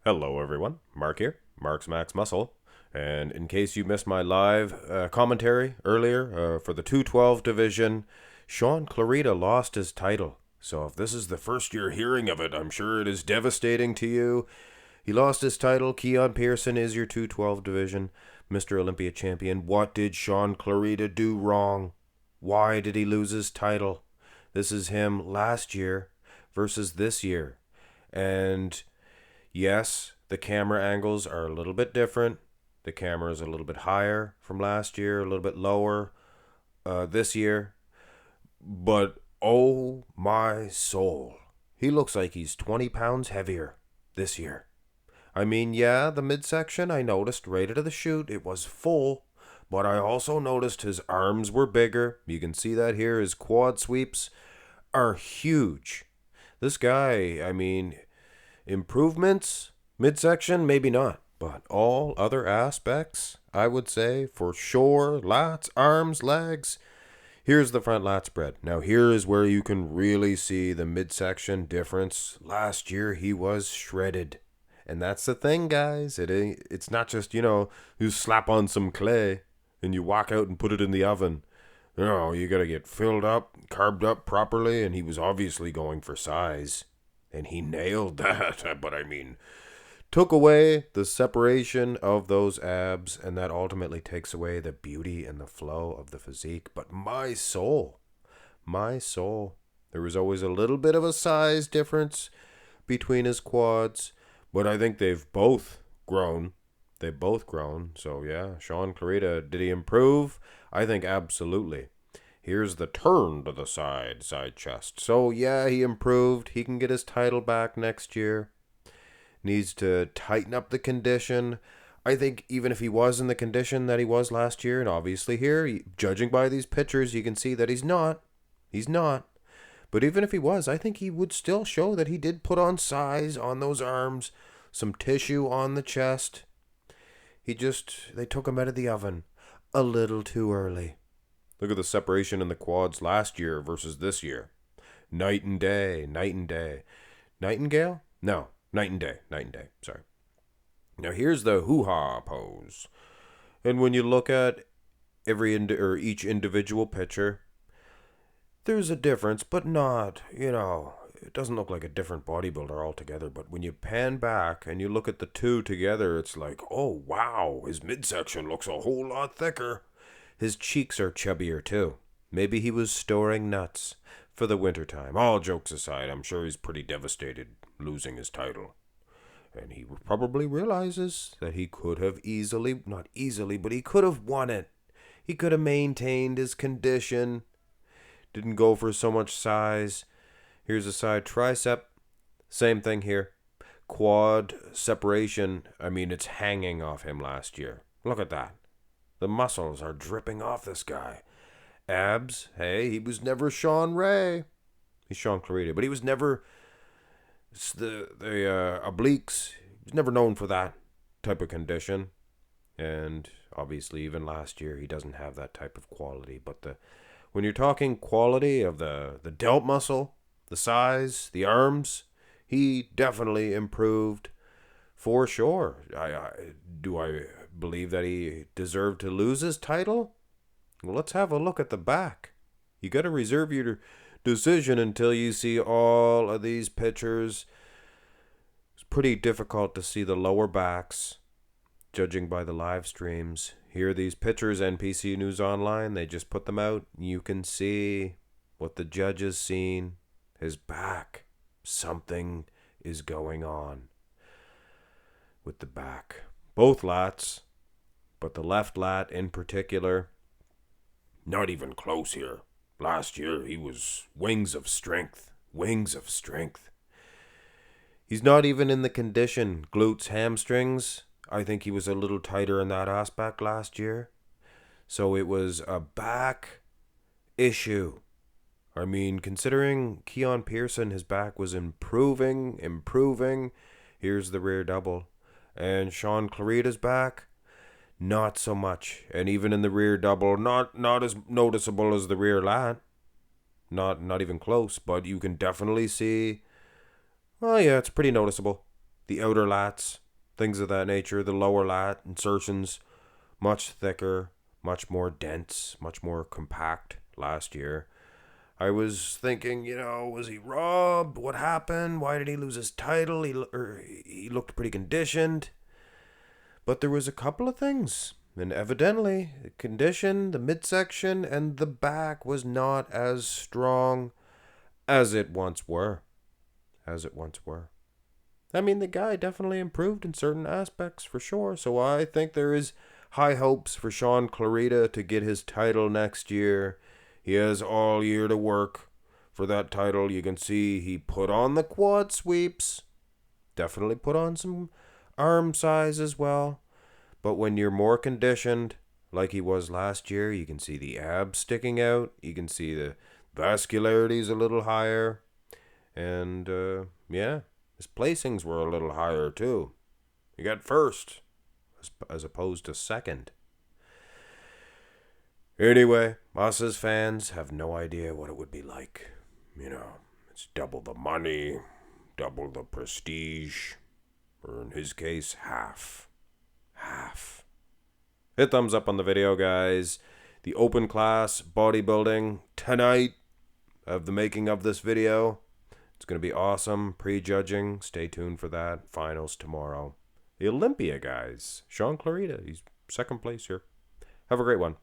Hello, everyone. Mark here, Mark's Max Muscle. And in case you missed my live commentary earlier for the 212 division, Shaun Clarida lost his title. So if this is the first you're hearing of it, I'm sure it is devastating to you. He lost his title. Keon Pearson is your 212 division, Mr. Olympia champion. What did Shaun Clarida do wrong? Why did he lose his title? This is him last year versus this year. And yes, the camera angles are a little bit different. The camera is a little bit higher from last year, a little bit lower this year. But oh my soul, he looks like he's 20 pounds heavier this year. I mean, yeah, the midsection I noticed right out of the chute, it was full. But I also noticed his arms were bigger. You can see that here. His quad sweeps are huge. This guy, I mean, improvements, midsection, maybe not. But all other aspects, I would say, for sure, lats, arms, legs. Here's the front lat spread. Now here is where you can really see the midsection difference. Last year he was shredded. And that's the thing, guys. It's not just, you slap on some clay and you walk out and put it in the oven. No, you gotta get filled up, carved up properly, and he was obviously going for size. And he nailed that. But I mean, took away the separation of those abs, and that ultimately takes away the beauty and the flow of the physique. But my soul, there was always a little bit of a size difference between his quads, but I think they've both grown. They've both grown. So yeah, Shaun Clarida, did he improve? I think absolutely. Here's the turn to the side chest. So yeah, he improved. He can get his title back next year. Needs to tighten up the condition. I think even if he was in the condition that he was last year, and obviously here, judging by these pictures, you can see that he's not. He's not. But even if he was, I think he would still show that he did put on size on those arms, some tissue on the chest. They took him out of the oven a little too early. Look at the separation in the quads last year versus this year. Night and day, night and day. Nightingale? No, night and day, sorry. Now here's the hoo-ha pose. And when you look at each individual picture, there's a difference, but not, it doesn't look like a different bodybuilder altogether. But when you pan back and you look at the two together, it's like, oh wow, his midsection looks a whole lot thicker. His cheeks are chubbier too. Maybe he was storing nuts for the wintertime. All jokes aside, I'm sure he's pretty devastated losing his title. And he probably realizes that he could have not easily, but he could have won it. He could have maintained his condition. Didn't go for so much size. Here's a side tricep. Same thing here. Quad separation, it's hanging off him last year. Look at that. The muscles are dripping off this guy. Abs, hey, he was never Sean Ray. He's Shaun Clarida, but he was never the obliques. He was never known for that type of condition. And obviously, even last year, he doesn't have that type of quality. But when you're talking quality of the delt muscle, the size, the arms, he definitely improved for sure. Do I believe that he deserved to lose his title? Well, let's have a look at the back. You got to reserve your decision until you see all of these pictures. It's pretty difficult to see the lower backs, judging by the live streams. Here are these pictures, NPC News Online. They just put them out. You can see what the judges seen. His back. Something is going on with the back. Both lats, but the left lat in particular, not even close here. Last year, he was wings of strength. Wings of strength. He's not even in the condition. Glutes, hamstrings. I think he was a little tighter in that aspect last year. So it was a back issue. Considering Keon Pearson, his back was improving. Here's the rear double. And Shaun Clarida's back, not so much. And even in the rear double, not as noticeable as the rear lat. Not even close, but you can definitely see, well, yeah, it's pretty noticeable. the outer lats, things of that nature. The lower lat insertions, much thicker, much more dense, much more compact last year. I was thinking, was he robbed? What happened? Why did he lose his title? He looked pretty conditioned. But there was a couple of things. And evidently, the condition, the midsection, and the back was not as strong as it once were. I mean, the guy definitely improved in certain aspects, for sure. So I think there is high hopes for Shaun Clarida to get his title next year. He has all year to work for that title. You can see he put on the quad sweeps. Definitely put on some arm size as well. But when you're more conditioned, like he was last year, you can see the abs sticking out. You can see the vascularity's a little higher. And, his placings were a little higher, too. He got first, as opposed to second. Anyway, us as fans have no idea what it would be like. It's double the money, double the prestige, or in his case, half. Hit thumbs up on the video, guys. The open class bodybuilding tonight of the making of this video. It's going to be awesome. Prejudging. Stay tuned for that. Finals tomorrow. The Olympia, guys. Shaun Clarida. He's second place here. Have a great one.